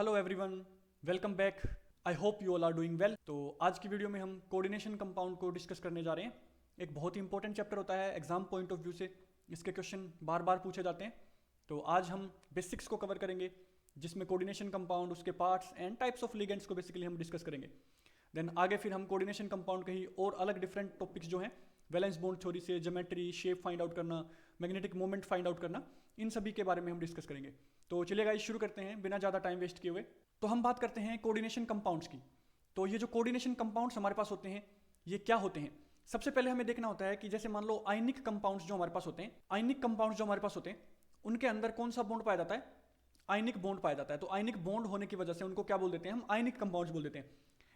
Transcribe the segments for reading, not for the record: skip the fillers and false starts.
Hello everyone, welcome back. I hope you all are doing well. तो आज की video में हम कोऑर्डिनेशन कंपाउंड को डिस्कस करने जा रहे हैं। एक बहुत ही इंपॉर्टेंट चैप्टर होता है, एग्जाम पॉइंट ऑफ व्यू से इसके क्वेश्चन बार बार पूछे जाते हैं। तो आज हम बेसिक्स को कवर करेंगे, जिसमें कोऑर्डिनेशन कंपाउंड, उसके parts and types of ligands को बेसिकली हम डिस्कस करेंगे। देन आगे फिर हम कोऑर्डिनेशन कंपाउंड के ही और अलग डिफरेंट टॉपिक्स जो हैं, वैलेंस बॉन्ड थ्योरी से ज्योमेट्री, शेप फाइंड आउट करना, मैग्नेटिक मोमेंट फाइंड आउट करना, इन सभी के बारे में हम डिस्कस करेंगे। तो चलिए गाइस शुरू करते हैं बिना ज़्यादा टाइम वेस्ट किए हुए। तो हम बात करते हैं कोऑर्डिनेशन कंपाउंड्स की। तो ये जो कोऑर्डिनेशन कंपाउंड्स हमारे पास होते हैं, ये क्या होते हैं? सबसे पहले हमें देखना होता है कि जैसे मान लो आयनिक कंपाउंड्स जो हमारे पास होते हैं, आयनिक कंपाउंड्स जो हमारे पास होते हैं, उनके अंदर कौन सा बॉन्ड पाया जाता है? आयनिक बॉन्ड पाया जाता है। तो आयनिक बॉन्ड होने की वजह से उनको क्या बोल देते हैं? हम आयनिक कंपाउंड्स बोल देते हैं।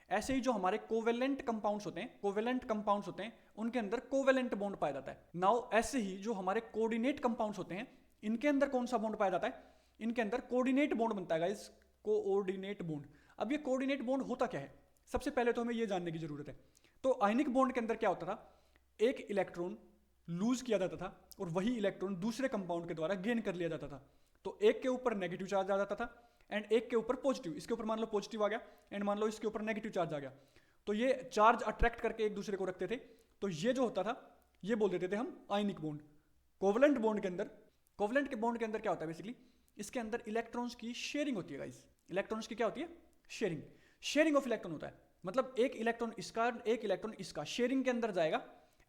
ऐसे ही जो हमारे कोवेलेंट कंपाउंड्स होते हैं, कोवेलेंट कंपाउंड्स होते हैं, उनके अंदर कोवेलेंट बॉन्ड पाया जाता है। नाउ ऐसे ही जो हमारे कोऑर्डिनेट कंपाउंड्स होते हैं, इनके अंदर कौन सा बॉन्ड पाया जाता है? इनके अंदर कोऑर्डिनेट बॉन्ड बनता है गाइस, कोऑर्डिनेट बॉन्ड। अब ये कोऑर्डिनेट बॉन्ड होता क्या है? सबसे पहले तो हमें ये जानने की जरूरत है। तो आयनिक बॉन्ड के अंदर क्या होता था? एक इलेक्ट्रॉन लूज किया जाता था और वही इलेक्ट्रॉन दूसरे कंपाउंड के द्वारा गेन कर लिया जाता था। तो एक के ऊपर नेगेटिव चार्ज आ जाता था एंड एक के ऊपर पॉजिटिव। इसके ऊपर मान लो पॉजिटिव आ गया एंड मान लो इसके ऊपर नेगेटिव चार्ज आ गया। तो ये चार्ज अट्रैक्ट करके एक दूसरे को रखते थे। तो ये जो होता था, ये बोल देते थे हम आयनिक बॉन्ड। कोवलेंट बॉन्ड के अंदर, कोवलेंट के बॉन्ड के अंदर क्या होता है बेसिकली? इसके अंदर इलेक्ट्रॉन्स की शेयरिंग होती है गाइस। इलेक्ट्रॉन्स की क्या होती है? शेयरिंग। शेयरिंग ऑफ इलेक्ट्रॉन होता है, मतलब एक इलेक्ट्रॉन इसका, एक इलेक्ट्रॉन इसका, शेयरिंग के अंदर जाएगा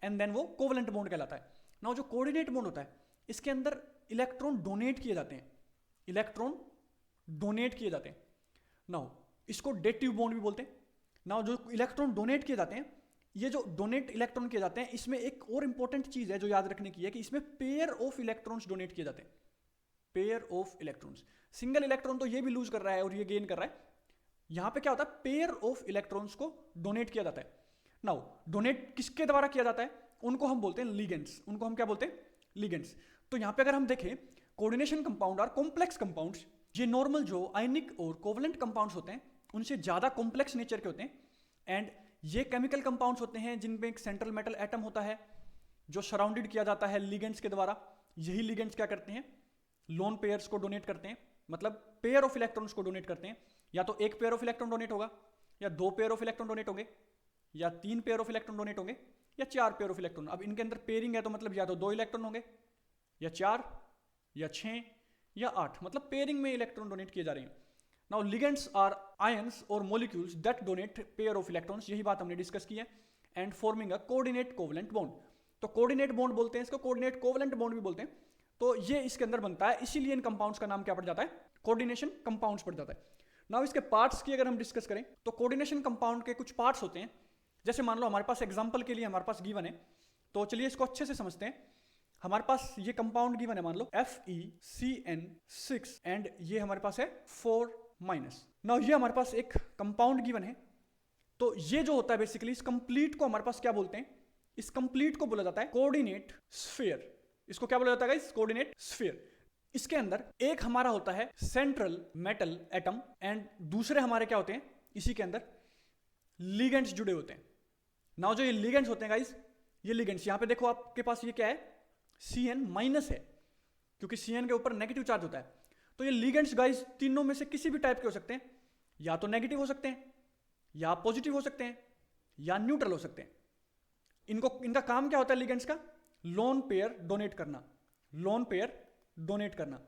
एंड देन वो कोवलेंट बॉन्ड कहलाता है। नाउ जो कोऑर्डिनेट बॉन्ड होता है, इसके अंदर इलेक्ट्रॉन डोनेट किए जाते हैं। इलेक्ट्रॉन डोनेट किए जाते हैं। नाउ इसको डेटिव बॉन्ड भी बोलते हैं। नाउ जो इलेक्ट्रॉन डोनेट किए जाते हैं, ये जो डोनेट इलेक्ट्रॉन किए जाते हैं, इसमें एक और इंपॉर्टेंट चीज है जो याद रखने की है कि इसमें पेयर ऑफ इलेक्ट्रॉन्स डोनेट किए जाते हैं। Pair of electrons. Single electron तो ये भी लूज कर रहा है और ये गेन कर रहा है। यहां पे क्या होता है? पेयर ऑफ इलेक्ट्रॉन्स को डोनेट किया जाता है। नाउ डोनेट किसके द्वारा किया जाता है? उनको हम बोलते हैं लिगेंड्स। उनको हम क्या बोलते हैं? लिगेंड्स। तो यहां पे अगर हम देखें, कोऑर्डिनेशन कंपाउंड और कॉम्प्लेक्स कंपाउंड्स, ये नॉर्मल जो आयनिक और कोवलेंट कंपाउंड्स होते हैं, उनसे ज्यादा कॉम्प्लेक्स नेचर के होते हैं। एंड ये केमिकल कंपाउंड्स होते हैं जिनमें एक सेंट्रल मेटल एटम होता है जो सराउंडेड किया जाता है लिगेंड्स के द्वारा। यही लिगेंड्स क्या करते हैं? लोन पेयर्स को डोनेट करते हैं, मतलब पेयर ऑफ इलेक्ट्रॉन्स को डोनेट करते हैं। या तो एक पेयर ऑफ इलेक्ट्रॉन डोनेट होगा, या दो पेयर ऑफ इलेक्ट्रॉन डोनेट होंगे, या तीन पेयर ऑफ इलेक्ट्रॉन डोनेट होंगे, या चार पेयर ऑफ इलेक्ट्रॉन। अब इनके अंदर पेयरिंग है तो मतलब या तो दो इलेक्ट्रॉन होंगे, या चार, या 6, या 8, मतलब पेयरिंग में इलेक्ट्रॉन डोनेट किए जा रहे हैं। नाउ लिगेंड्स आर आयंस और molecules that donate pair of electrons. यही बात हमने डिस्कस की है। And forming a coordinate covalent bond. तो कोऑर्डिनेट बॉन्ड बोलते हैं इसको, कोऑर्डिनेट कोवलेंट बॉन्ड भी बोलते हैं। तो ये इसके अंदर बनता है, इसीलिए इन कंपाउंड्स का नाम क्या पड़ जाता है? कोऑर्डिनेशन कंपाउंड्स पड़ जाता है। नाउ इसके पार्ट्स की अगर हम डिस्कस करें, तो कोऑर्डिनेशन कंपाउंड के कुछ पार्ट्स होते हैं। जैसे मान लो हमारे पास एग्जांपल के लिए हमारे पास गिवन है, तो चलिए इसको अच्छे से समझते हैं। हमारे पास ये कंपाउंड गिवन है, मान लो FeCN6 एंड ये हमारे पास है 4-। नाउ ये हमारे पास एक कंपाउंड गिवन है। तो ये जो होता है बेसिकली, इस कंप्लीट को हमारे पास क्या बोलते हैं? इस कंप्लीट को बोला जाता है कोऑर्डिनेट स्फीयर। इसको क्या बोला जाता है गाइस? Coordinate sphere. इसके अंदर एक हमारा होता है सेंट्रल मेटल एटम एंड दूसरे हमारे क्या होते हैं? इसी के अंदर लिगेंड्स जुड़े होते हैं। नाउ जो ये लिगेंड्स होते हैं गाइस, ये लिगेंड्स, यहां पे देखो आपके पास ये क्या है? Cn- है, क्योंकि Cn के ऊपर नेगेटिव चार्ज होता है। तो ये लिगेंड्स गाइस तीनों में से किसी भी टाइप के हो सकते हैं। या तो नेगेटिव हो सकते हैं, या पॉजिटिव हो सकते हैं, या न्यूट्रल हो सकते हैं। इनका काम क्या होता है लिगेंड्स का? लोन पेयर डोनेट करना, लोन पेयर डोनेट करना,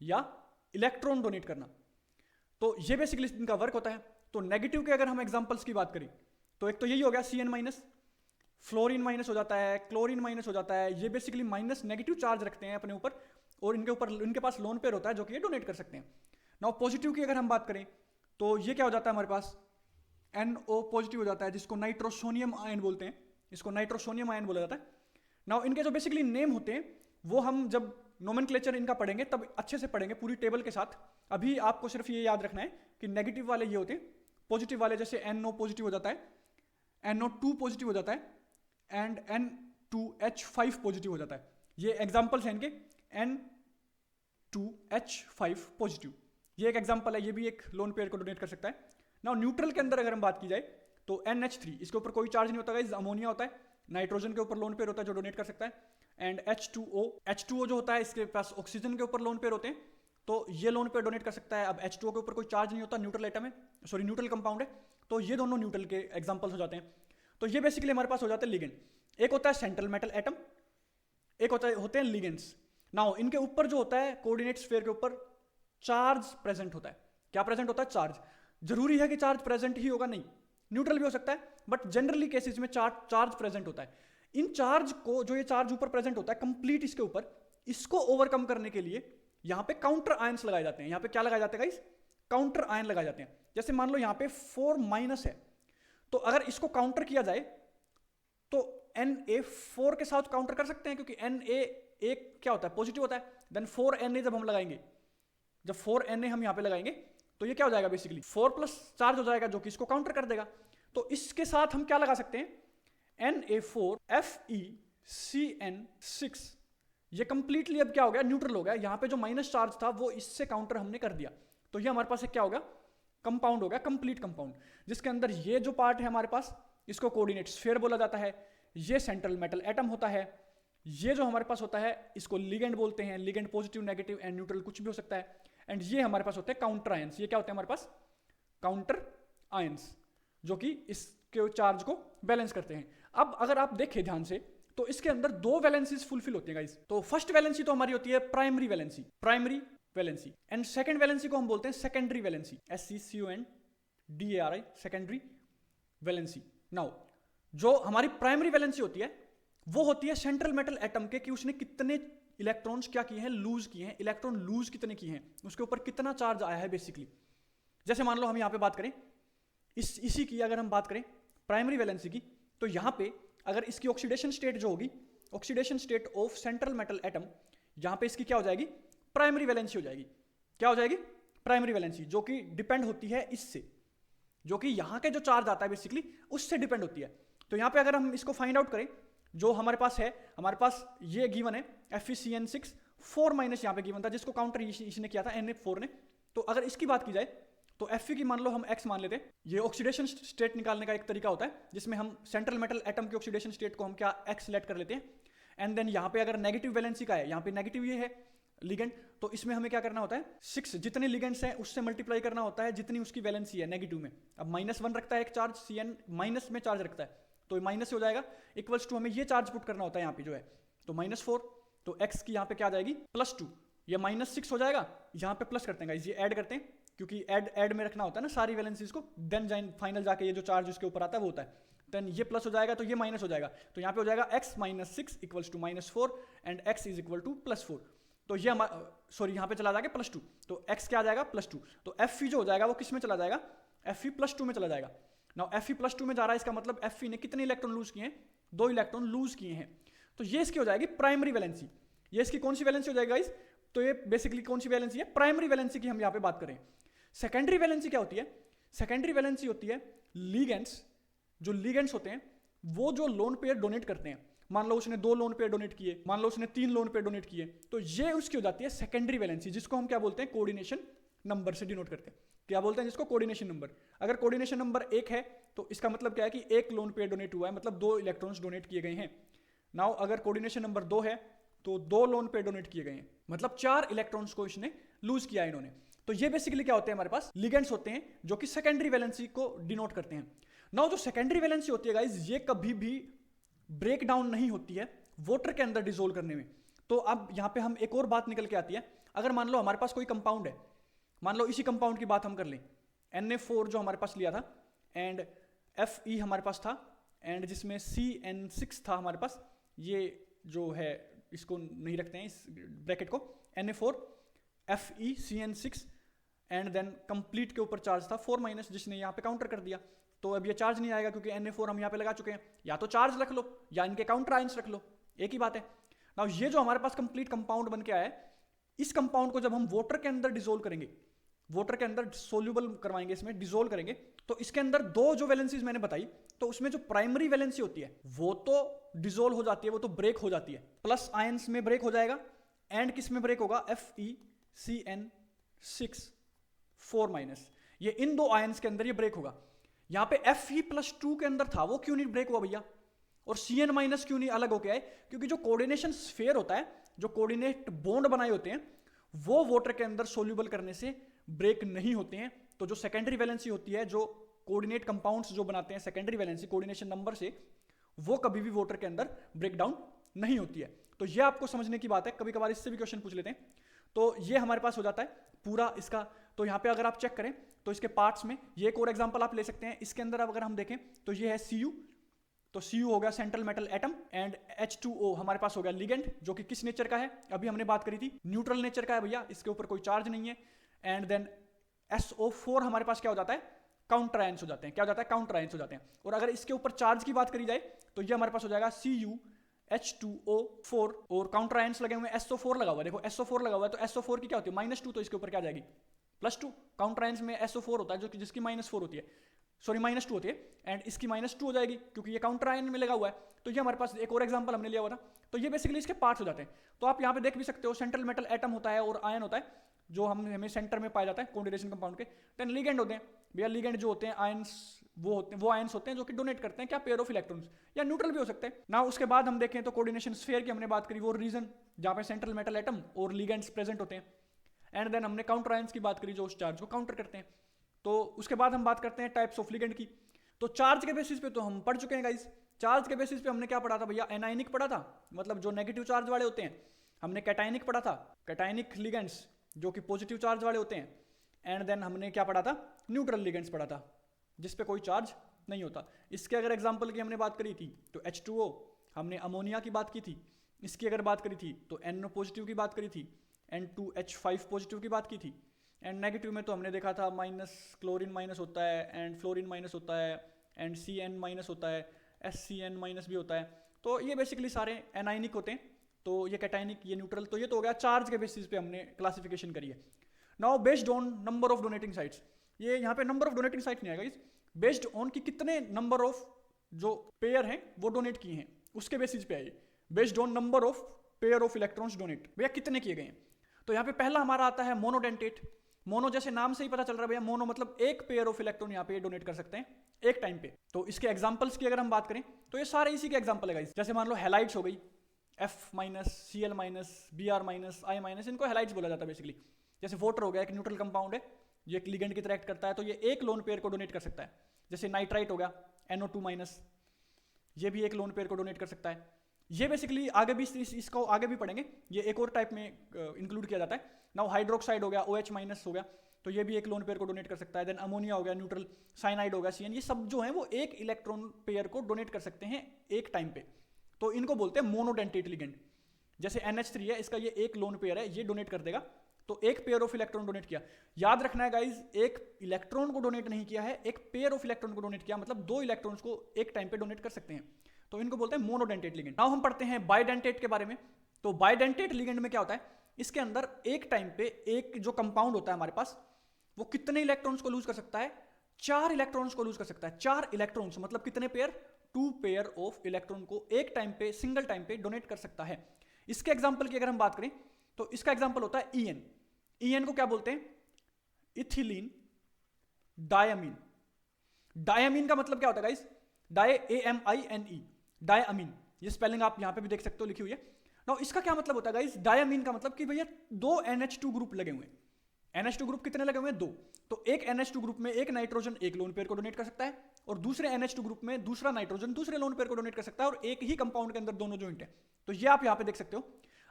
या इलेक्ट्रॉन डोनेट करना। तो ये बेसिकली इनका वर्क होता है। तो नेगेटिव के अगर हम एग्जांपल्स की बात करें, तो एक तो यही हो गया Cn-, फ्लोरीन माइनस हो जाता है, क्लोरीन माइनस हो जाता है। ये बेसिकली माइनस नेगेटिव चार्ज रखते हैं अपने ऊपर और इनके पास लोन पेयर होता है जो कि ये डोनेट कर सकते हैं। नाउ पॉजिटिव की अगर हम बात करें, तो ये क्या हो जाता है हमारे पास? NO पॉजिटिव हो जाता है, जिसको नाइट्रोसोनियम आयन बोलते हैं। इसको नाइट्रोसोनियम आयन बोला जाता है। नाउ इनके जो बेसिकली नेम होते हैं, वो हम जब नोमेनक्लेचर इनका पढ़ेंगे तब अच्छे से पढ़ेंगे पूरी टेबल के साथ। अभी आपको सिर्फ ये याद रखना है कि नेगेटिव वाले ये होते हैं, पॉजिटिव वाले जैसे NO पॉजिटिव हो जाता है, NO2 पॉजिटिव हो जाता है एंड N2H5 पॉजिटिव हो जाता है। ये एग्जांपल्स हैं इनके, N2H5 पॉजिटिव, ये एक एग्जांपल है। ये भी एक लोन पेयर को डोनेट कर सकता है। नाउ न्यूट्रल के अंदर अगर हम बात की जाए, तो NH3, इसके ऊपर कोई चार्ज नहीं होता गाइस, अमोनिया होता है। नाइट्रोजन के ऊपर लोन पेयर होता है जो डोनेट कर सकता है। एंड H2O जो होता है, इसके पास ऑक्सीजन के ऊपर लोन पेयर होते हैं तो ये लोन पेयर डोनेट कर सकता है। अब H2O के ऊपर कोई चार्ज नहीं होता, न्यूट्रल एटम है, सॉरी न्यूट्रल कंपाउंड है, तो ये दोनों न्यूट्रल के एग्जांपल्स हो जाते हैं। तो ये बेसिकली हमारे पास हो जाते हैं लिगेंड। एक होता है सेंट्रल मेटल एटम, एक होते हैं लिगेंड्स। नाउ इनके ऊपर जो होता है कोऑर्डिनेट स्फीयर के ऊपर चार्ज प्रेजेंट होता है। क्या प्रेजेंट होता है? चार्ज। जरूरी है कि चार्ज प्रेजेंट ही होगा? नहीं, न्यूट्रल भी हो सकता है, बट जनरली केसेस में चार्ज प्रेजेंट होता है। इन चार्ज को, जो ये चार्ज ऊपर प्रेजेंट होता है कंप्लीट इसके ऊपर, इसको ओवरकम करने के लिए यहाँ पे काउंटर आयंस लगाए जाते हैं। यहाँ पे क्या लगाए जाते हैं गाइस? काउंटर आयन लगाए जाते हैं। जैसे मान लो यहाँ पे 4- है, तो अगर इसको काउंटर किया जाए तो Na4 के साथ काउंटर कर सकते हैं, क्योंकि Na एक क्या होता है? पॉजिटिव होता है। देन 4Na जब हम लगाएंगे, जब 4Na हम यहाँ पे लगाएंगे तो ये क्या हो जाएगा? बेसिकली 4+ चार्ज हो जाएगा, जो कि इसको काउंटर कर देगा। तो इसके साथ हम क्या लगा सकते हैं? Na4FeCN6। ये कंप्लीटली अब क्या हो गया? न्यूट्रल हो गया। यहाँ पे जो माइनस चार्ज था वो इससे काउंटर हमने कर दिया, तो ये हमारे पास एक क्या हो गया? कंपाउंड हो गया, कंप्लीट कंपाउंड, जिसके अंदर ये जो पार्ट है हमारे पास, इसको कोऑर्डिनेट स्फीयर बोला जाता है। ये सेंट्रल मेटल एटम होता है। ये जो हमारे पास होता है इसको लिगेंड बोलते हैं। Ligand positive, negative and neutral कुछ भी हो सकता है। एंड ये हमारे पास होते हैं काउंटर आयंस। ये क्या होते हैं हमारे पास? काउंटर आयंस, जो कि इसके चार्ज को बैलेंस करते हैं। अब अगर आप देखें ध्यान से तो इसके अंदर 2 वैलेंसीज फुलफिल होती है गाइस। तो फर्स्ट वैलेंसी तो हमारी होती है primary valency, and second valency को हम बोलते हैं secondary valency, SECONDARI, secondary valency. Now जो हमारी प्राइमरी वैलेंसी होती है वो होती है सेंट्रल मेटल एटम के, कि उसने कितने इलेक्ट्रॉन्स क्या किए हैं? लूज किए हैं। इलेक्ट्रॉन लूज कितने किए हैं, उसके ऊपर कितना चार्ज आया है बेसिकली। जैसे मान लो हम यहाँ पे बात करें इसी की, अगर हम बात करें प्राइमरी वैलेंसी की, तो यहाँ पे अगर इसकी ऑक्सीडेशन स्टेट जो होगी, oxidation state of central metal atom, यहाँ पे इसकी क्या हो जाएगी? प्राइमरी वैलेंसी हो जाएगी। क्या हो जाएगी? प्राइमरी वैलेंसी, जो कि डिपेंड होती है इससे, जो कि यहाँ के जो चार्ज आता है बेसिकली उससे डिपेंड होती है। तो यहाँ पे अगर हम इसको फाइंड आउट करें, जो हमारे पास है, हमारे पास ये गिवन है FeCN6 4- यहाँ पे गिवन था, जिसको काउंटर इसने किया था Na4 ने। तो अगर इसकी बात की जाए तो Fe की मान लो हम X मान लेते हैं। ये ऑक्सीडेशन स्टेट निकालने का एक तरीका होता है, जिसमें हम सेंट्रल मेटल एटम की ऑक्सीडेशन स्टेट को हम क्या X सेलेक्ट कर लेते हैं। एंड देन यहाँ पे अगर नेगेटिव वैलेंसी का है, यहाँ पे नेगेटिव ये है लिगेंड, तो इसमें हमें क्या करना होता है? 6 जितने लिगेंड्स हैं उससे मल्टीप्लाई करना होता है जितनी उसकी वैलेंसी है नेगेटिव में। अब -1 रखता है एक चार्ज, CN माइनस में चार्ज रखता है, तो माइनस से हो जाएगा, इक्वल्स टू हमें ये चार्ज पुट करना होता है यहाँ पे जो है, तो -4, तो X की यहाँ पे क्या आ जाएगी? +2। ये -6 हो जाएगा, यहाँ पे प्लस करते हैं गाइस, ये ऐड करते हैं, क्योंकि ऐड में रखना होता है ना सारी वैलेंसीज को, देन फाइनल जाके ये जो चार्ज उसके ऊपर आता है वो होता है। देन ये प्लस हो जाएगा तो ये माइनस हो जाएगा, तो यहाँ पे हो जाएगा X - 6 = -4 एंड X = +4। तो ये सॉरी यहाँ पे चला जाएगा +2, तो X क्या आ जाएगा? +2। तो Fe जो हो जाएगा वो किस में चला जाएगा? Fe +2 में चला जाएगा। नाउ Fe +2 में जा रहा है, इसका मतलब Fe ने कितने इलेक्ट्रॉन लूज किए हैं? 2 इलेक्ट्रॉन लूज किए हैं। तो ये इसकी हो जाएगी प्राइमरी वैलेंसी। ये इसकी कौन सी वैलेंसी हो जाएगी गाइस? तो ये बेसिकली कौन सी वैलेंसी है? प्राइमरी वैलेंसी की हम यहाँ पे बात करें। सेकेंडरी वैलेंसी क्या होती है? सेकेंडरी वैलेंसी होती है लिगेंड्स, जो लिगेंड्स होते हैं वो जो लोन पेयर डोनेट करते हैं। मान लो उसने 2 लोन पेयर डोनेट किए, मान लो उसने 3 लोन पेयर डोनेट किए, तो ये उसकी हो जाती है सेकेंडरी वैलेंसी, जिसको हम क्या बोलते हैं? कोऑर्डिनेशन नंबर से डिनोट करते हैं। क्या बोलते हैं जिसको? Coordination number. अगर कोऑर्डिनेशन नंबर 1 है तो इसका मतलब क्या है कि 1 लोन पेयर डोनेट हुआ है, मतलब 2 इलेक्ट्रॉन्स डोनेट किए गए हैं। नाउ अगर कोऑर्डिनेशन नंबर 2 है तो 2 लोन पेयर डोनेट किए गए हैं, मतलब 4 इलेक्ट्रॉन्स को इसने लूज किया इन्होंने। तो ये बेसिकली क्या होते हैं? हमारे पास लिगेंड्स होते हैं जो कि सेकेंडरी वैलेंसी को डिनोट करते हैं। नाउ जो सेकेंडरी वैलेंसी होती है गाइस, ये कभी भी ब्रेक डाउन नहीं होती है वाटर के अंदर डिसोल्व करने में। तो अब यहाँ पे हम एक और बात निकल के आती है, अगर मान लो हमारे पास कोई कंपाउंड है, मान लो इसी कंपाउंड की बात हम कर लें, Na4 जो हमारे पास लिया था एंड Fe हमारे पास था, एंड जिसमें CN6 था हमारे पास, ये जो है इसको नहीं रखते हैं इस ब्रैकेट को, Na4 Fe CN6 and then complete के ऊपर चार्ज था 4- जिसने यहाँ पे काउंटर कर दिया। तो अब ये चार्ज नहीं आएगा क्योंकि Na4 हम यहाँ पे लगा चुके हैं। या तो चार्ज रख लो या इनके काउंटर आयंस रख लो, एक ही बात है। नाउ ये जो हमारे पास कंप्लीट कंपाउंड बन के आया है, इस कंपाउंड को जब हम वाटर के अंदर डिसोल्व करेंगे, वाटर के अंदर सोल्यूबल करवाएंगे, इसमें डिसोल्व करेंगे, तो इसके अंदर 2 जो वैलेंसीज मैंने बताई, तो उसमें जो प्राइमरी वैलेंसी होती है वो तो डिसोल्व हो जाती है, वो तो ब्रेक हो जाती है, प्लस आयंस में ब्रेक हो जाएगा, एंड किस में ब्रेक होगा? FeCN6 4-, ये इन 2 आयंस के अंदर ये ब्रेक होगा। यहाँ पे Fe+2 के अंदर था, वो क्यों नहीं ब्रेक हुआ भैया? और Cn- क्यों नहीं अलग होके आए? क्योंकि जो कोऑर्डिनेशन स्फीयर होता है, जो कोऑर्डिनेट बॉन्ड बनाए होते हैं, वो वाटर के अंदर सोल्यूबल करने से ब्रेक नहीं होते हैं। तो जो सेकेंडरी वैलेंसी होती है, जो कोऑर्डिनेट कंपाउंड्स जो बनाते हैं सेकेंडरी वैलेंसी कोऑर्डिनेशन नंबर से, वो कभी भी वाटर के अंदर ब्रेक डाउन नहीं होती है। तो ये आपको समझने की बात है। कभी कभार इससे भी क्वेश्चन पूछ लेते हैं। तो ये हमारे पास हो जाता है पूरा इसका। तो यहाँ पे अगर आप चेक करें तो इसके पार्ट्स में ये एक और एग्जांपल आप ले सकते हैं। इसके अंदर अगर हम देखें तो ये है Cu, तो Cu हो गया central metal atom, and H2O हमारे पास हो गया लिगेंड, जो कि किस नेचर का है, अभी हमने बात करी थी, न्यूट्रल नेचर का है भैया, इसके ऊपर कोई चार्ज नहीं है। एंड देन SO4 हमारे पास क्या हो जाता है, काउंटर आयंस हो जाते हैं। क्या हो जाता है, काउंटर आयंस हो जाते हैं। और अगर इसके ऊपर चार्ज की बात करी जाए तो ये हमारे पास हो जाएगा CuH2O4, और काउंटर आयंस लगे हुए हैं, SO4 लगा हुआ है, देखो SO4 लगा हुआ है, तो SO4 की क्या होती है -2, तो इसके ऊपर क्या आ जाएगी +2। काउंटर आयंस में SO4 होता है जो कि जिसकी -4 होती है, सॉरी -2 होती है, एंड इसकी -2 हो जाएगी क्योंकि ये काउंटर आयन में लगा हुआ है। तो ये हमारे पास एक और एग्जांपल हमने लिया हुआ था। तो ये बेसिकली इसके पार्ट्स हो जाते हैं। तो आप यहाँ पे देख भी सकते हो, सेंट्रल मेटल एटम होता है और आयन होता है, जो हमें सेंटर में पाया जाता है कोऑर्डिनेशन कंपाउंड के। देन लिगेंड होते हैं भैया, लिगेंड जो होते हैं आयंस, वो आयंस होते हैं जो कि डोनेट करते हैं क्या, पेयर ऑफ इलेक्ट्रॉन्स, या न्यूट्रल भी हो सकते हैं ना। उसके बाद हम देखें तो कोऑर्डिनेशन स्फीयर की हमने बात करी, वो रीजन जहाँ पे सेंट्रल मेटल एटम और लिगेंड्स प्रेजेंट होते हैं। एंड देन हमने काउंटर आयंस की बात करी जो उस चार्ज को काउंटर करते हैं। तो उसके बाद हम बात करते हैं टाइप्स ऑफ लिगेंड की। तो चार्ज के बेसिस पे तो हम पढ़ चुके हैं गाइस। चार्ज के बेसिस पे हमने क्या पढ़ा था भैया, एनायनिक पढ़ा था, मतलब जो नेगेटिव चार्ज वाले होते हैं। हमने कैटायनिक पढ़ा था, कैटायनिक लिगेंड्स जो कि पॉजिटिव चार्ज वाले होते हैं। एंड देन हमने क्या पढ़ा था, न्यूट्रल लिगेंड्स पढ़ा था, जिस पे कोई चार्ज नहीं होता। इसके अगर एग्जांपल की हमने बात करी थी तो H2O, हमने अमोनिया की बात की थी। इसकी अगर बात करी थी तो NO पॉजिटिव की बात करी थी, N2H5 पॉजिटिव की बात की थी। एंड नेगेटिव में तो हमने देखा था क्लोरीन माइनस होता है, एंड फ्लोरीन माइनस होता है, एंड CN माइनस होता है, SCN माइनस भी होता है। तो ये बेसिकली सारे एनायनिक होते हैं। तो ये कैटायनिक, ये न्यूट्रल। तो ये तो हो गया चार्ज के बेसिस पे हमने क्लासिफिकेशन करी है। Now based on number of donating sites, ये यहाँ पे नंबर ऑफ डोनेटिंग साइट नहीं आएगा इस, बेस्ड ऑन कि कितने नंबर ऑफ जो पेयर हैं वो डोनेट किए हैं, उसके बेसिस पे आइए। Based on number of pair of electrons donate, भैया कितने किए गए हैं। तो यहाँ पे पहला हमारा आता है मोनोडेंटेट। मोनो जैसे नाम से ही पता चल रहा है भैया, मोनो मतलब एक पेयर ऑफ इलेक्ट्रॉन यहाँ पे डोनेट कर सकते हैं एक टाइम पे। तो इसके एग्जांपल्स की अगर हम बात करें तो ये सारे इसी के एग्जांपल है गाइस। जैसे मान लो हैलाइड्स हो गई, F-, Cl-, Br-, I-, इनको हैलाइड्स बोला जाता है बेसिकली। जैसे वाटर हो गया, एक न्यूट्रल कंपाउंड है, ये एक लिगेंड की तरह एक्ट करता है, तो ये एक लोन पेयर को डोनेट कर सकता है। जैसे नाइट्राइट हो गया, NO2-, ये भी एक लोन पेयर को डोनेट कर सकता है। ये बेसिकली आगे भी इसको आगे भी पढ़ेंगे, ये एक और टाइप में इंक्लूड किया जाता है। नाउ हाइड्रोक्साइड हो गया, OH- हो गया, तो ये भी एक लोन पेयर को डोनेट कर सकता है। देन अमोनिया हो गया न्यूट्रल, साइनाइड हो गया CN, ये सब जो है वो एक इलेक्ट्रॉन पेयर को डोनेट कर सकते हैं एक टाइम पे। तो इनको बोलते हैं मोनोडेंटेट लिगेंड। जैसे NH3 है, इसका ये एक लोन पेयर है, ये डोनेट कर देगा, तो एक पेयर ऑफ इलेक्ट्रॉन डोनेट किया। याद रखना है गाइज, एक इलेक्ट्रॉन को डोनेट नहीं किया है, एक पेयर ऑफ इलेक्ट्रॉन को डोनेट किया, मतलब दो इलेक्ट्रॉन्स को एक टाइम पे डोनेट कर सकते हैं। तो इनको बोलते हैं मोनोडेंटेट लिगेंड। नाउ हम पढ़ते हैं बाइडेंटेट के बारे में। तो बाइडेंटेट लिगेंड में क्या होता है, इसके अंदर एक टाइम पे एक जो कंपाउंड होता है हमारे पास, वो कितने इलेक्ट्रॉन्स को लूज कर सकता है, 4 इलेक्ट्रॉन्स को लूज कर सकता है। 4 इलेक्ट्रॉन्स मतलब कितने पेयर, 2 पेयर ऑफ इलेक्ट्रॉन को एक टाइम पे, सिंगल टाइम पे डोनेट कर सकता है। इसके एग्जांपल की अगर हम बात करें तो इसका एग्जांपल होता है EN। EN को क्या बोलते हैं, इथिलीन डायमीन। डायमीन का मतलब क्या होता है गाइस, AMINE, डायमीन। ये स्पेलिंग आप यहां पे भी देख सकते हो लिखी हुई है। नाउ इसका क्या मतलब होता है गाइस, डायमीन का मतलब कि भैया 2 NH2 ग्रुप लगे हुए हैं। NH2 ग्रुप कितने लगे हुए हैं, 2। तो एक NH2 ग्रुप में एक नाइट्रोजन एक लोन पेयर को डोनेट कर सकता है, और दूसरे NH2 ग्रुप में दूसरा नाइट्रोजन दूसरे लोन पेयर को डोनेट कर सकता है, और एक ही कंपाउंड के अंदर दोनों जॉइंट है। तो ये आप यहाँ पे देख सकते हो।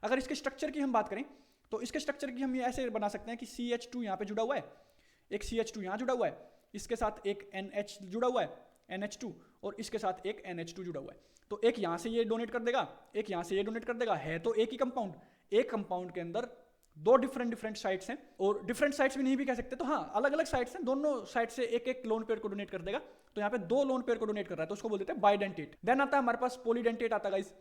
अगर इसके स्ट्रक्चर की हम बात करें तो इसके स्ट्रक्चर की हम ये ऐसे बना सकते हैं कि CH2 यहाँ पे जुड़ा हुआ है, एक CH2 यहाँ जुड़ा हुआ है, इसके साथ एक NH जुड़ा हुआ है NH2, और इसके साथ एक NH2 जुड़ा हुआ है। तो एक यहाँ से ये डोनेट कर देगा, एक यहाँ से ये डोनेट कर देगा, है तो एक ही कंपाउंड। एक कंपाउंड के अंदर 2 डिफरेंट साइट्स हैं, और डिफरेंट साइट्स भी नहीं भी कह सकते, तो हाँ अलग अलग साइट्स हैं, दोनों साइड से एक एक लोन पेयर को डोनेट कर देगा। तो यहाँ पे 2 लोन पेयर को डोनेट कर रहा है, तो उसको बोल देते हैं बाइडेंटेट। देन आता है हमारे पास पॉलीडेंटेट आता है गाइस।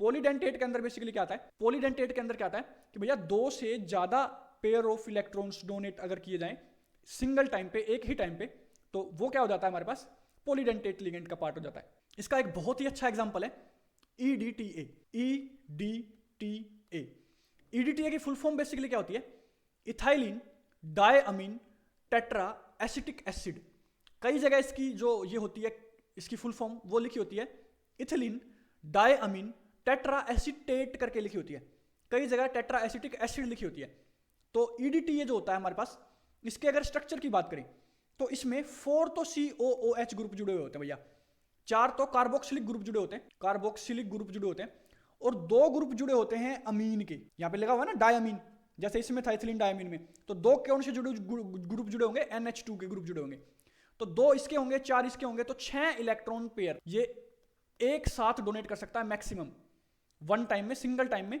पॉलीडेंटेट के अंदर बेसिकली क्या आता है, पॉलीडेंटेट के अंदर क्या आता है कि भैया 2 से ज्यादा पेयर ऑफ इलेक्ट्रॉन्स डोनेट अगर किए जाएं सिंगल टाइम पे, एक ही टाइम पे, तो वो क्या हो जाता है हमारे पास, पॉलीडेंटेट लिगेंड का पार्ट हो जाता है। इसका एक बहुत ही अच्छा एग्जांपल है EDTA। EDTA की फुल फॉर्म बेसिकली क्या होती है, इथाइलिन डायअमीन टेट्रा एसिटिक एसिड। कई जगह इसकी जो ये होती है, इसकी फुल फॉर्म वो लिखी होती है इथिलीन डायअमीन टेट्रा एसिटेट करके लिखी होती है, कई जगह टेट्रा एसिटिक एसिड लिखी होती है। तो EDTA जो होता है हमारे पास, इसके अगर स्ट्रक्चर की बात करें तो इसमें 4 तो COOH ग्रुप जुड़े हुए होते हैं भैया, 4 तो कार्बोक्सिलिक ग्रुप जुड़े होते हैं, कार्बोक्सिलिक ग्रुप जुड़े होते हैं, और 2 ग्रुप जुड़े होते हैं अमीन के। यहां पे लिखा हुआ है ना डायमीन, जैसे इसमें था इथिलीन डायमीन में, तो 2 कौन से ग्रुप जुड़े होंगे? NH2 के ग्रुप जुड़े होंगे। तो 2 इसके होंगे, 4 इसके होंगे, तो 6 इलेक्ट्रॉन पेयर ये एक साथ डोनेट कर सकता है मैक्सिमम, वन टाइम में, सिंगल टाइम में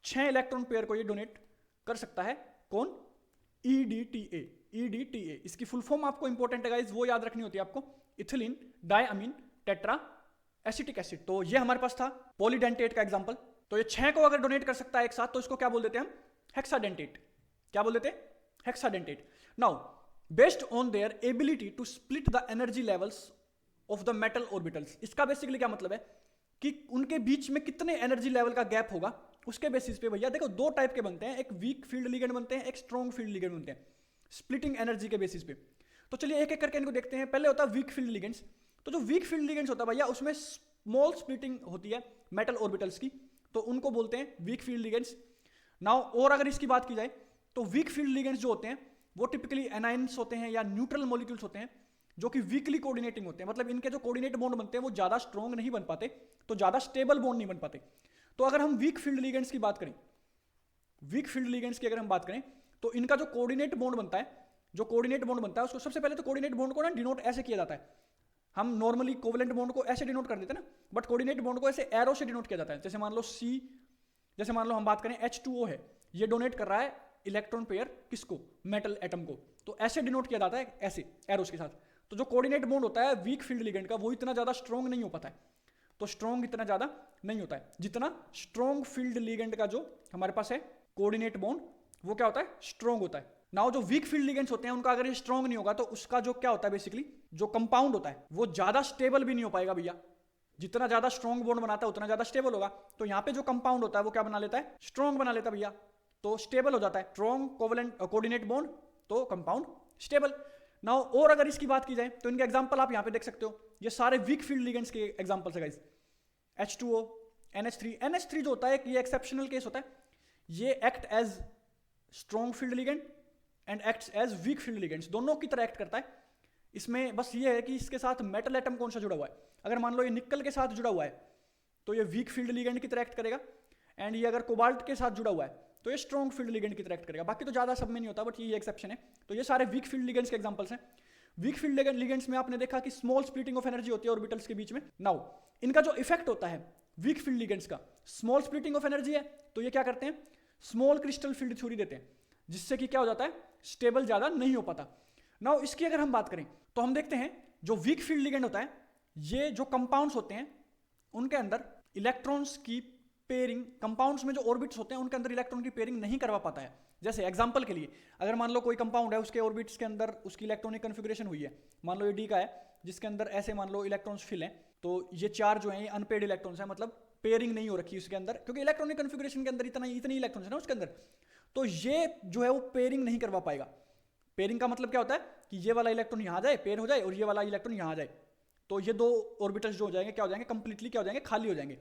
6 इलेक्ट्रॉन पेयर को ये डोनेट कर सकता है। कौन? EDTA। EDTA इसकी फुल फॉर्म आपको इंपॉर्टेंट है गाइस, वो याद रखनी होती है आपको, ethylene diamine tetra acetic acid. तो ये हमारे पास था पॉलीडेंटेट का एग्जांपल। तो ये 6 को अगर डोनेट कर सकता है एक साथ, तो इसको क्या बोल देते हैं हम? हेक्साडेंटेट। क्या बोल देते हैं? Hexadentate. Now based on their ability to split the energy levels of the metal orbitals, इसका बेसिकली क्या मतलब है कि उनके बीच में कितने एनर्जी लेवल का गैप होगा, उसके बेसिस पे भैया देखो 2 टाइप के बनते हैं, एक वीक फील्ड लिगेंड बनते हैं, एक स्ट्रॉन्ग फील्ड लिगेंड बनते हैं, स्प्लिटिंग एनर्जी के बेसिस पे। तो चलिए एक एक करके इनको देखते हैं। पहले होता है वीक फील्ड लिगेंड्स। तो जो वीक फील्ड लिगेंड्स होता है भैया, उसमें स्मॉल स्प्लिटिंग होती है मेटल ऑर्बिटल्स की, तो उनको बोलते हैं वीक फील्ड लिगेंड्स। नाउ और अगर इसकी बात की जाए तो वीक फील्ड लिगेंड्स जो होते हैं वो टिपिकली एनाइंस होते हैं या न्यूट्रल मॉलिक्यूल्स होते हैं, जो कि वीकली कोऑर्डिनेटिंग होते हैं, मतलब इनके जो कोऑर्डिनेट बॉन्ड बनते हैं वो ज्यादा स्ट्रॉन्ग नहीं बन पाते, तो ज्यादा स्टेबल बॉन्ड नहीं बन पाते। तो अगर हम वीक फील्ड लिगेंड्स की बात करें, वीक फील्ड लिगेंड्स की अगर हम बात करें, तो इनका जो कोऑर्डिनेट बॉन्ड बनता है, जो कोऑर्डिनेट बॉन्ड बनता है उसको सबसे पहले तो कोऑर्डिनेट बॉन्ड को ना डिनोट ऐसे किया जाता है। हम नॉर्मली कोवेलेंट बॉन्ड को ऐसे डिनोट कर देते हैं ना, बट कोऑर्डिनेट बॉन्ड को ऐसे एरो से डिनोट किया जाता है। जैसे मान लो C, जैसे मान लो हम बात करें H2O है, ये डोनेट कर रहा है इलेक्ट्रॉन पेयर किसको? मेटल एटम को, तो ऐसे डिनोट किया जाता है, ऐसे एरोस के साथ। तो जो कोऑर्डिनेट बॉन्ड होता है वीक फील्ड लिगेंड का, वो इतना ज्यादा स्ट्रॉन्ग नहीं हो पाता है, तो स्ट्रॉन्ग इतना ज्यादा नहीं होता है जितना स्ट्रॉन्ग फील्ड लिगेंड का जो हमारे पास है कोऑर्डिनेट बॉन्ड, वो क्या होता है? स्ट्रॉन्ग होता है। नाउ जो वीक फील्ड लिगेंड्स होते हैं उनका अगर ये स्ट्रॉन्ग नहीं होगा, तो उसका जो क्या होता है बेसिकली, जो कंपाउंड होता है वो ज्यादा स्टेबल भी नहीं हो पाएगा भैया। जितना ज्यादा स्ट्रॉन्ग बॉन्ड बनाता है उतना ज्यादा स्टेबल होगा। तो यहाँ पे जो कंपाउंड होता है वो क्या बना लेता है? स्ट्रॉन्ग बना लेता है भैया, तो स्टेबल हो जाता है। स्ट्रॉन्ग कोवेलेंट कोऑर्डिनेट बॉन्ड, तो कंपाउंड स्टेबल। नाउ और अगर इसकी बात की जाए तो इनके एग्जांपल आप यहाँ पे देख सकते हो, ये सारे वीक फील्ड लिगेंड्स के एग्जांपल्स है गाइस। H2O, NH3 जो होता है ये एक्सेप्शनल केस होता है, ये act as strong field ligand and acts as weak field ligands, दोनों की तरह एक्ट करता है। इसमें बस ये है कि इसके साथ मेटल एटम कौन सा जुड़ा हुआ है। अगर मान लो ये निकल के साथ जुड़ा हुआ है तो ये वीक फील्ड लिगेंड की तरह एक्ट करेगा, एंड ये अगर कोबाल्ट के साथ जुड़ा हुआ है तो ये स्ट्रॉन्ग फील्ड लिगेंड की तरह एक्ट करेगा। बाकी तो ज्यादा सब में नहीं होता, बट ये एक्सेप्शन है। तो ये सारे वीक फील्ड लिगेंड्स के एग्जांपल्स हैं। वीक फील्ड लिगेंड्स में आपने देखा कि स्मॉल स्प्लिटिंग ऑफ एनर्जी होती है ऑर्बिटल्स के बीच में। नाउ इनका जो इफेक्ट होता है वीक फील्ड लिगेंड्स का, स्मॉल स्प्लिटिंग ऑफ एनर्जी है, तो ये क्या करते हैं? स्मॉल क्रिस्टल फील्ड थ्योरी देते हैं, जिससे कि क्या हो जाता है? स्टेबल ज्यादा नहीं हो पाता। नाउ इसकी अगर हम बात करें तो हम देखते हैं जो वीक फील्ड लिगेंड होता है, ये जो कंपाउंड्स होते हैं उनके अंदर इलेक्ट्रॉन्स की पेयरिंग, कंपाउंड्स में जो ऑर्बिट्स होते हैं उनके अंदर इलेक्ट्रॉन की पेयरिंग नहीं करवा पाता है। जैसे एग्जांपल के लिए अगर मान लो कोई कंपाउंड है, उसके ऑर्बिट्स के अंदर उसकी इलेक्ट्रॉनिक कन्फिगरेशन हुई है, मान लो ये D का है, जिसके अंदर ऐसे मान लो इलेक्ट्रॉन्स फिल हैं, तो ये 4 जो हैं ये अनपेड इलेक्ट्रॉन्स हैं, मतलब पेयरिंग नहीं हो रखी उसके अंदर, क्योंकि इलेक्ट्रॉनिक कन्फिगरेशन के अंदर इतनी इलेक्ट्रॉन्स है ना उसके अंदर, तो ये जो है वो पेयरिंग नहीं करवा पाएगा। पेयरिंग का मतलब क्या होता है कि ये वाला इलेक्ट्रॉन यहाँ जाए, पेयर हो जाए, और ये वाला इलेक्ट्रॉन यहाँ जाए, तो ये 2 ऑर्बिटल्स जो हो जाएंगे क्या हो जाएंगे? कंप्लीटली क्या हो जाएंगे? खाली हो जाएंगे।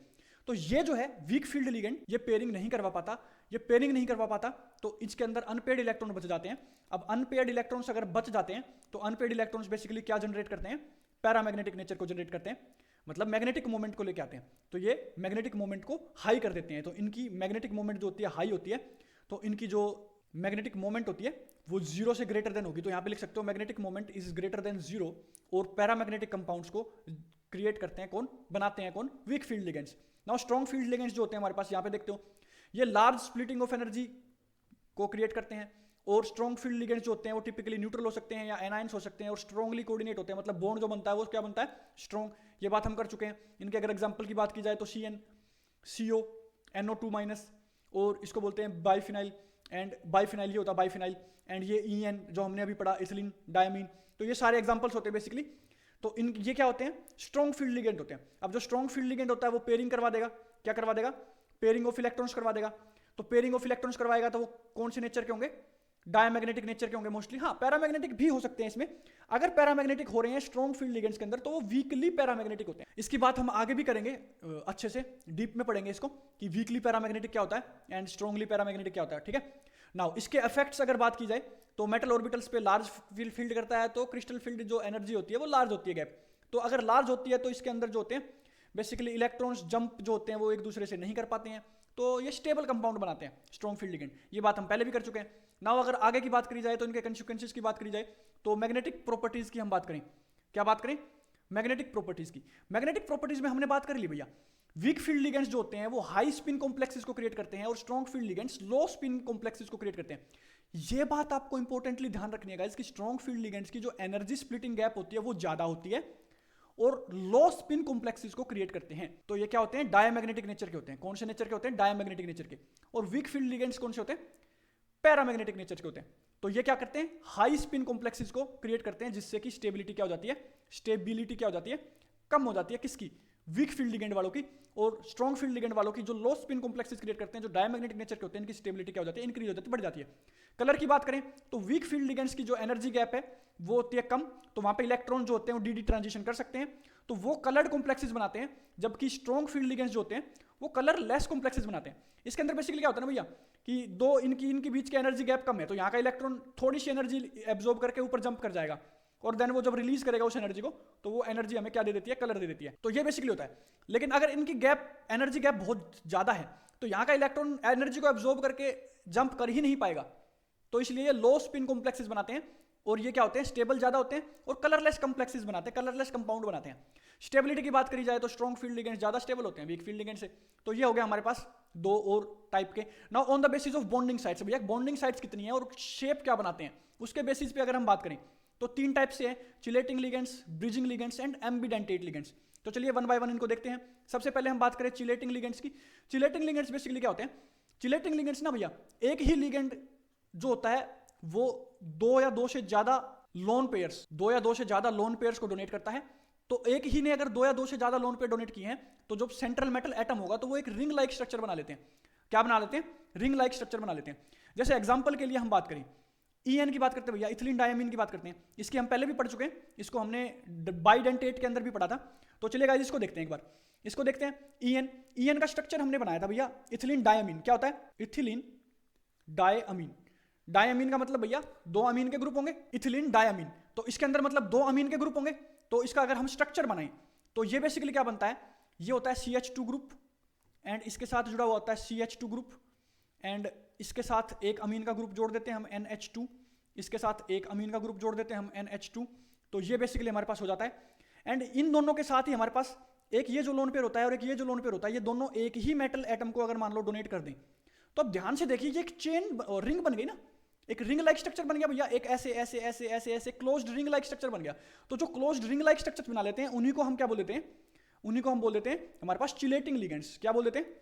तो ये जो है वीक फील्ड लिगेंड, ये पेयरिंग नहीं करवा पाता। ये पेयरिंग नहीं करवा पाता तो इसके अंदर अनपेयर्ड इलेक्ट्रॉन बच जाते हैं। अब अनपेयर्ड इलेक्ट्रॉन्स अगर बच जाते हैं तो अनपेयर्ड इलेक्ट्रॉन्स बेसिकली क्या जनरेट करते हैं? पैरामैग्नेटिक नेचर को जनरेट करते हैं, मतलब मैग्नेटिक मोमेंट को लेके आते हैं। तो ये मैग्नेटिक मोमेंट को हाई कर देते हैं, तो इनकी मैग्नेटिक मोमेंट जो होती है हाई होती है, तो इनकी जो मैग्नेटिक मोमेंट होती है वो 0 से ग्रेटर देन होगी। तो यहाँ पे लिख सकते हो magnetic moment is greater than 0, और पैरामैग्नेटिक कंपाउंड्स को क्रिएट करते हैं कौन? बनाते हैं कौन? Week field ligands. Now strong field ligands जो होते हैं हमारे पास, यहाँ पे देखते हो ये लार्ज स्प्लिटिंग ऑफ एनर्जी को क्रिएट करते हैं, और स्ट्रॉन्ग फील्ड लिगेंड्स जो होते हैं वो टिपिकली न्यूट्रल हो सकते हैं या एनायंस हो सकते हैं, और स्ट्रॉन्गली कोऑर्डिनेट होते हैं, मतलब बॉन्ड जो बनता है वो क्या बनता है? स्ट्रॉन्ग। ये बात हम कर चुके हैं। इनके अगर एग्जांपल की बात की जाए तो CN, CO, NO2-, और इसको बोलते हैं बाइफिनाइल, एंड बाइफिनाइल ये होता है बाइफिनाइल, एंड ये EN जो हमने अभी पढ़ा इथिलीन डायमीन। तो ये सारे एग्जांपल्स होते हैं बेसिकली। तो इन ये क्या होते हैं? स्ट्रॉन्ग फील्ड लिगेंड होते हैं। अब जो स्ट्रॉन्ग फील्ड लिगेंड होता है वो पेयरिंग करवा देगा। क्या करवा देगा? पेयरिंग ऑफ इलेक्ट्रॉन्स करवा देगा। तो पेयरिंग ऑफ इलेक्ट्रॉन्स करवाएगा तो वो कौन से नेचर के होंगे? डायमैग्नेटिक नेचर के होंगे मोस्टली। हाँ, पैरामैग्नेटिक भी हो सकते हैं इसमें। अगर पैरामैग्नेटिक हो रहे हैं स्ट्रॉन्ग फील्ड लिगेंड्स के अंदर तो वो वीकली पैरामैग्नेटिक होते हैं। इसकी बात हम आगे भी करेंगे, अच्छे से डीप में पढ़ेंगे इसको कि वीकली पैरामैग्नेटिक क्या होता है एंड स्ट्रॉन्गली पैरामैग्नेटिक क्या होता है। ठीक है। नाउ इसके इफेक्ट्स अगर बात की जाए तो मेटल ऑर्बिटल्स पे लार्ज फील्ड करता है, तो क्रिस्टल फील्ड जो एनर्जी होती है वो लार्ज होती है गैप। तो अगर लार्ज होती है तो इसके अंदर जो होते हैं बेसिकली इलेक्ट्रॉन्स जंप जो होते हैं वो एक दूसरे से नहीं कर पाते हैं, तो ये स्टेबल कंपाउंड बनाते हैं स्ट्रॉन्ग फील्ड लिगेंड। ये बात हम पहले भी कर चुके हैं। नाउ अगर आगे की बात करी जाए तो इनके कंसिक्वेंसेस की बात करी जाए तो मैग्नेटिक प्रॉपर्टीज की हम बात करें। क्या बात करें? मैग्नेटिक प्रॉपर्टीज की। मैग्नेटिक प्रॉपर्टीज में हमने बात कर ली भैया, वीक फील्ड लिगेंड्स जो होते हैं वो हाई स्पिन कॉम्प्लेक्सेस को क्रिएट करते हैं और स्ट्रॉन्ग फील्ड लिगेंड्स लो स्पिन कॉम्प्लेक्सेस को क्रिएट करते हैं। ये बात आपको इंपॉर्टेंटली ध्यान रखनी है गाइस कि स्ट्रॉन्ग फील्ड लिगेंड्स की जो एनर्जी स्प्लिटिंग गैप होती है वो ज्यादा होती है और लो स्पिन कॉम्प्लेक्सेस को क्रिएट करते हैं। तो ये क्या होते हैं? डायमैग्नेटिक नेचर के होते हैं। कौन से नेचर के होते हैं? डायमैग्नेटिक नेचर के। और वीक फील्ड लिगेंड्स कौन से होते हैं? पैरामैग्नेटिक नेचर के होते हैं। तो ये क्या करते हैं? हाई स्पिन कॉम्प्लेक्सेस को क्रिएट करते हैं, जिससे कि स्टेबिलिटी क्या हो जाती है? स्टेबिलिटी क्या हो जाती है? कम हो जाती है। किसकी? वीक फील्ड लिगेंड वालों की। और स्ट्रॉन्ग फील्ड लिगेंड वालों की जो लो स्पिन कॉम्प्लेक्सेस क्रिएट करते हैं, जो डायमैग्नेटिक नेचर के होते हैं, इनकी स्टेबिलिटी क्या हो जाती है? इंक्रीज हो जाती है, बढ़ जाती है। कलर की बात करें तो वीक फील्ड लिगेंड्स की जो एनर्जी गैप है वो होती है कम, तो वहां पे इलेक्ट्रॉन जो होते हैं वो डी ट्रांजिशन कर सकते हैं, तो वो कलर्ड कॉम्प्लेक्सेस बनाते हैं। जबकि स्ट्रॉन्ग फील्ड लिगेंड्स जो होते हैं वो कलर लेस कॉम्प्लेक्सेस बनाते हैं। इसके अंदर बेसिकली क्या होता है ना भैया कि दो इनकी बीच की एनर्जी गैप कम है, तो यहाँ का इलेक्ट्रॉन थोड़ी सी एनर्जी एब्जॉर्ब करके ऊपर जंप कर जाएगा और देन वो जब रिलीज करेगा उस एनर्जी को तो वो एनर्जी हमें क्या दे देती है? कलर दे देती है। तो ये बेसिकली होता है। लेकिन अगर इनकी गैप एनर्जी गैप बहुत ज्यादा है तो यहाँ का इलेक्ट्रॉन एनर्जी को एब्जॉर्ब करके जंप कर ही नहीं पाएगा, तो इसलिए ये लो स्पिन कॉम्प्लेक्सेस बनाते हैं और ये क्या होते हैं? स्टेबल ज्यादा होते हैं और कलरलेस कॉम्प्लेक्सेस बनाते हैं, कलरलेस कंपाउंड बनाते हैं। स्टेबिलिटी की बात करी जाए तो स्ट्रॉन्ग फील्ड लिगेंड्स ज्यादा स्टेबल होते हैं वीक फील्ड लिगेंड से। तो ये हो गया हमारे पास दो और टाइप के। Now on the basis of bonding sites, भैया बॉन्डिंग साइट्स कितनी है और शेप क्या बनाते हैं उसके बेसिस पे अगर हम बात करें तो तीन टाइप से है, chelating ligands, bridging ligands and ambidentate ligands. तो चलिए वन बाय वन इनको देखते हैं। सबसे पहले हम बात करें चिलेटिंग लिगेंड्स की। चिलेटिंग लिगेंड्स बेसिकली क्या होते हैं? चिलेटिंग लिगेंड्स ना भैया एक ही लिगेंड जो होता है वो दो या दो से ज्यादा लोन पेयर्स, दो या दो से ज्यादा लोन पेयर्स को डोनेट करता है। तो एक ही ने अगर दो या दो से ज्यादा लोन पेयर डोनेट किए हैं तो जो सेंट्रल मेटल एटम होगा तो वो एक रिंग लाइक स्ट्रक्चर बना लेते हैं। क्या बना लेते हैं? रिंग लाइक स्ट्रक्चर बना लेते हैं। जैसे एग्जांपल के लिए हम बात करें EN की बात करते हैं भैया, इथिलीन डायमीन की बात करते हैं। इसकी हम पहले भी पढ़ चुके हैं, इसको हमने बाइडेंटेट के अंदर भी पढ़ा था। तो चलिए गाइस इसको देखते हैं एक बार। इसको देखते हैं। EN का स्ट्रक्चर हमने बनाया था भैया इथिलीन डायमीन। क्या होता है? Ethylene diamine. डायमीन का मतलब भैया दो अमीन के ग्रुप होंगे, इथिलीन डायमीन। तो इसके अंदर मतलब दो अमीन के ग्रुप होंगे। तो इसका अगर हम स्ट्रक्चर बनाएं तो ये बेसिकली क्या बनता है? ये होता है CH2 ग्रुप एंड इसके साथ जुड़ा हुआ होता है CH2 ग्रुप एंड इसके साथ एक अमीन का ग्रुप जोड़ देते हैं हम NH2, इसके साथ एक अमीन का ग्रुप जोड़ देते हैं हम NH2। तो ये बेसिकली हमारे पास हो जाता है। एंड इन दोनों के साथ ही हमारे पास एक ये जो लोन पेयर होता है और एक ये जो लोन पेयर होता है, ये दोनों एक ही मेटल एटम को अगर मान लो डोनेट कर दें तो अब ध्यान से देखिए ये एक चेन रिंग बन गई ना, एक रिंग लाइक स्ट्रक्चर बन गया भैया। एक ऐसे ऐसे ऐसे ऐसे ऐसे क्लोज्ड रिंग लाइक स्ट्रक्चर बन गया। तो जो क्लोज्ड रिंग लाइक स्ट्रक्चर बना लेते हैं उन्हीं को हम क्या बोल देते हैं? उन्हीं को हम बोल देते हैं हमारे पास चिलेटिंग लिगेंड्स। क्या बोल देते हैं?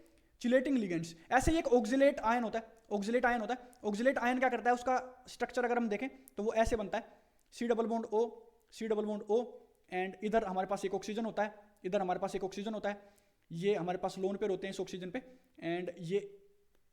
Chelating ligands. ऐसे ही एक ऑक्सिलेट आयन होता है, ऑक्सिलेट आयन होता है। ऑक्सिलेट आयन क्या करता है? उसका स्ट्रक्चर अगर हम देखें तो वो ऐसे बनता है, C double bond O, C double bond O and इधर हमारे पास एक ऑक्सीजन होता है, इधर हमारे पास एक ऑक्सीजन होता है। ये हमारे पास लोन पेयर होते हैं इस ऑक्सीजन पे एंड ये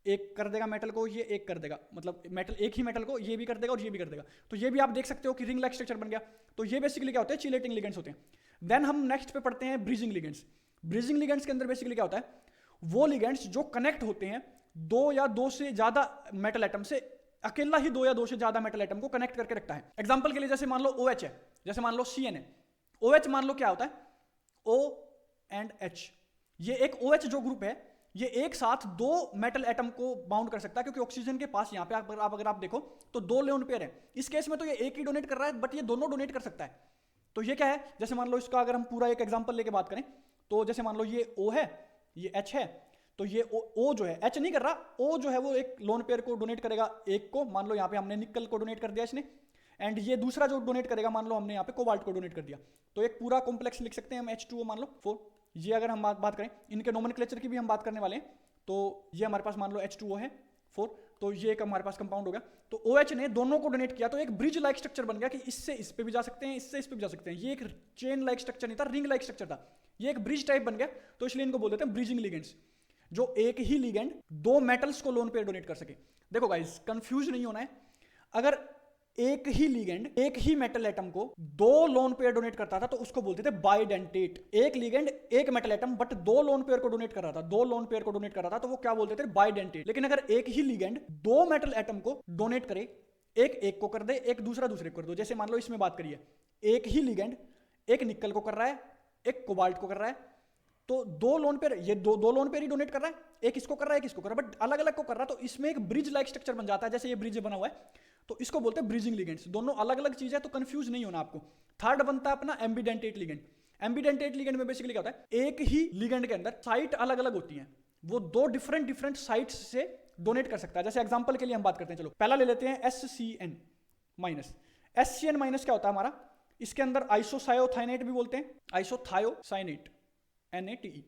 एक कर देगा मेटल को, ये एक कर देगा, मतलब मेटल एक ही मेटल को ये भी कर देगा और ये भी कर देगा। तो ये भी आप देख सकते हो कि रिंग लाइक स्ट्रक्चर बन गया। तो ये बेसिकली क्या होता है? चिलेटिंग लिगेंड्स होते हैं। देन हम नेक्स्ट पे पढ़ते हैं ब्रिजिंग लिगेंड्स। ब्रिजिंग लिगेंड्स के अंदर बेसिकली क्या होता है? वो लिगेंड्स जो कनेक्ट होते हैं दो या दो से ज्यादा मेटल एटम से, अकेला ही दो या दो से ज्यादा मेटल एटम को कनेक्ट करके रखता है। एग्जांपल के लिए जैसे मान लो OH है, जैसे मान लो CN है। OH मान लो क्या होता है? O and H। ये एक OH जो ग्रुप है ये एक साथ दो मेटल एटम को बाउंड कर सकता है, क्योंकि ऑक्सीजन के पास यहाँ पे अगर आप देखो तो दो लोन पेयर है। इस केस में तो ये एक ही डोनेट कर रहा है बट ये दोनों डोनेट कर सकता है। तो ये क्या है? जैसे मान लो इसका अगर हम पूरा एक एग्जांपल लेके बात करें तो जैसे मान लो ये O है, ये H है, तो ये O जो है, H नहीं कर रहा, O जो है वो एक लोन पेयर को डोनेट करेगा एक को। मान लो यहाँ पे हमने निकल को डोनेट कर दिया इसने एंड ये दूसरा जो डोनेट करेगा मान लो हमने यहाँ पे कोबाल्ट को डोनेट कर दिया। तो एक पूरा कॉम्प्लेक्स लिख सकते हैं हम H2O मान लो 4। ये अगर हम बात करें इनके नोमेनक्लेचर की भी हम बात करने वाले हैं, तो ये हमारे पास मान लो H2O है 4, तो ये एक हमारे पास कंपाउंड हो गया। तो OH ने दोनों को डोनेट किया तो एक ब्रिज लाइक स्ट्रक्चर बन गया कि इससे इस पे भी जा सकते हैं, इससे इस पे भी जा सकते हैं। ये एक चेन लाइक स्ट्रक्चर नहीं था, रिंग लाइक स्ट्रक्चर था, ये एक ब्रिज टाइप बन गया। तो इसलिए इनको बोल देते हैं ब्रिजिंग लिगेंड्स, जो एक ही लिगेंड दो मेटल्स को लोन पेयर डोनेट कर सके। देखो गाइस कंफ्यूज नहीं होना है, अगर एक ही लिगेंड एक ही मेटल एटम को दो लोन पेयर डोनेट करता था तो उसको बोलते थे बाइडेंटेट। एक लिगेंड एक मेटल एटम बट दो लोन पेयर को डोनेट कर रहा था, दो लोन पेयर को डोनेट कर रहा था तो वो क्या बोलते थे, बाइडेंटेट। लेकिन अगर एक ही लिगेंड दो मेटल एटम को डोनेट करे, एक एक को कर दे, एक दूसरा दूसरे को कर दो, जैसे मान लो इसमें बात करिए, एक ही लिगेंड एक निकल को कर रहा है, एक कोबाल्ट को कर रहा है, तो दो लोन पेयर, ये दो लोन पेयर ही डोनेट कर रहा है, एक इसको कर रहा है एक इसको कर रहा है, बट अलग अलग को कर रहा है, तो इसमें एक ब्रिज लाइक स्ट्रक्चर बन जाता है, जैसे ये ब्रिज बना हुआ है, तो इसको बोलते हैं ब्रिजिंग लिगेंड्स। दोनों अलग अलग चीज है तो कंफ्यूज नहीं होना आपको। थर्ड बनता है अपना एम्बिडेंटेट लिगेंड। एम्बिडेंटेट लिगेंड में बेसिकली क्या होता है, एक ही लिगेंड के अंदर साइट अलग अलग होती है, वो दो डिफरेंट साइट्स से डोनेट कर सकता है। जैसे एग्जांपल के लिए हम बात करते हैं, चलो पहला ले लेते हैं SCN माइनस। SCN माइनस क्या होता है हमारा, इसके अंदर आइसोसायोथाइनेट भी बोलते हैं, आइसोथायोसाइनेट NaTe,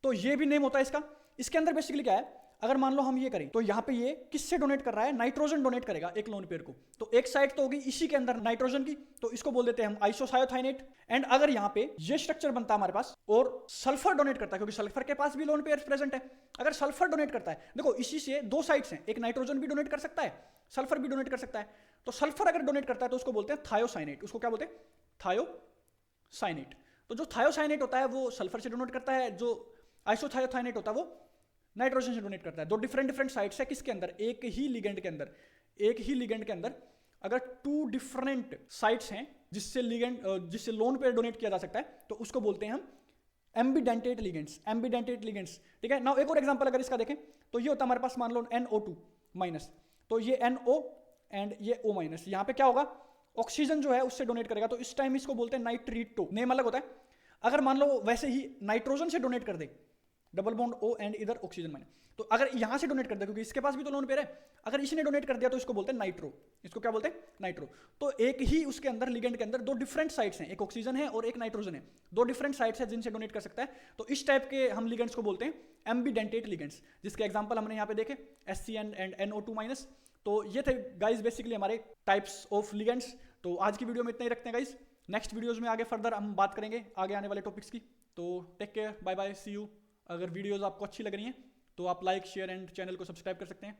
तो ये भी नेम होता है इसका। इसके अंदर बेसिकली क्या है, अगर मान लो हम ये करें तो यहाँ पे ये किससे डोनेट कर रहा है, नाइट्रोजन डोनेट करेगा एक लोन पेयर को, तो एक साइड तो होगी इसी के अंदर नाइट्रोजन की, तो इसको बोल देते हैं हम आइसोसायोथाइनेट। एंड अगर यहाँ पे ये स्ट्रक्चर बनता है हमारे पास और सल्फर डोनेट करता है, क्योंकि सल्फर के पास भी लोन पेयर प्रेजेंट है, अगर सल्फर डोनेट करता है, देखो इसी से दो साइड्स हैं, एक नाइट्रोजन भी डोनेट कर सकता है, सल्फर भी डोनेट कर सकता है, तो सल्फर अगर डोनेट करता है तो उसको बोलते हैं थायोसाइनेट। उसको क्या बोलते हैं, थायोसाइनेट। तो जो थायोसाइनेट होता है वो सल्फर से डोनेट करता है, जो आइसोथायोथाइनेट होता है वो नाइट्रोजन से डोनेट करता है। दो डिफरेंट साइट्स है किसके अंदर, एक ही लिगेंड के अंदर, एक ही लिगेंड के अंदर अगर टू डिफरेंट साइट्स हैं जिससे लिगेंड जिससे लोन पेयर डोनेट किया जा सकता है, तो उसको बोलते हैं हम एम्बिडेंटेट लिगेंड्स, एम्बिडेंटेट लिगेंड्स। ठीक है, नाउ एक और एग्जांपल अगर इसका देखें तो ये होता है हमारे पास, मान लो NO2 माइनस, तो ये NO एंड ये O माइनस, यहाँ पे क्या होगा, ऑक्सीजन जो है उससे डोनेट करेगा, तो इस टाइम इसको बोलते हैं नाइट्रीटो, नेम अलग होता है। अगर मान लो वैसे ही नाइट्रोजन से डोनेट कर दे, डबल बॉन्ड O एंड इधर ऑक्सीजन माइनस, तो अगर यहां से डोनेट कर दे, क्योंकि इसके पास भी तो लोन पेयर है, अगर इसने डोनेट कर दिया तो इसको बोलते हैं नाइट्रो। इसको क्या बोलते हैं, नाइट्रो। तो एक ही उसके अंदर लिगेंड के अंदर दो डिफरेंट साइट्स हैं, एक ऑक्सीजन है और एक नाइट्रोजन है, दो डिफरेंट साइट्स है जिनसे डोनेट कर सकता है, तो इस टाइप के हम लिगेंड्स को बोलते हैं एम्बिडेंटेट लिगेंड्स, जिसके एग्जांपल हमने यहाँ पे देखे SCN एंड NO2 माइनस। तो ये थे गाइज बेसिकली हमारे टाइप्स ऑफ लिगेंड्स। तो आज की वीडियो में इतना ही रखते हैं गाइज, नेक्स्ट वीडियोज में आगे फर्दर हम बात करेंगे आगे आने वाले टॉपिक्स की। तो take care, bye bye, see you. अगर वीडियोस आपको अच्छी लग रही हैं तो आप लाइक शेयर एंड चैनल को सब्सक्राइब कर सकते हैं।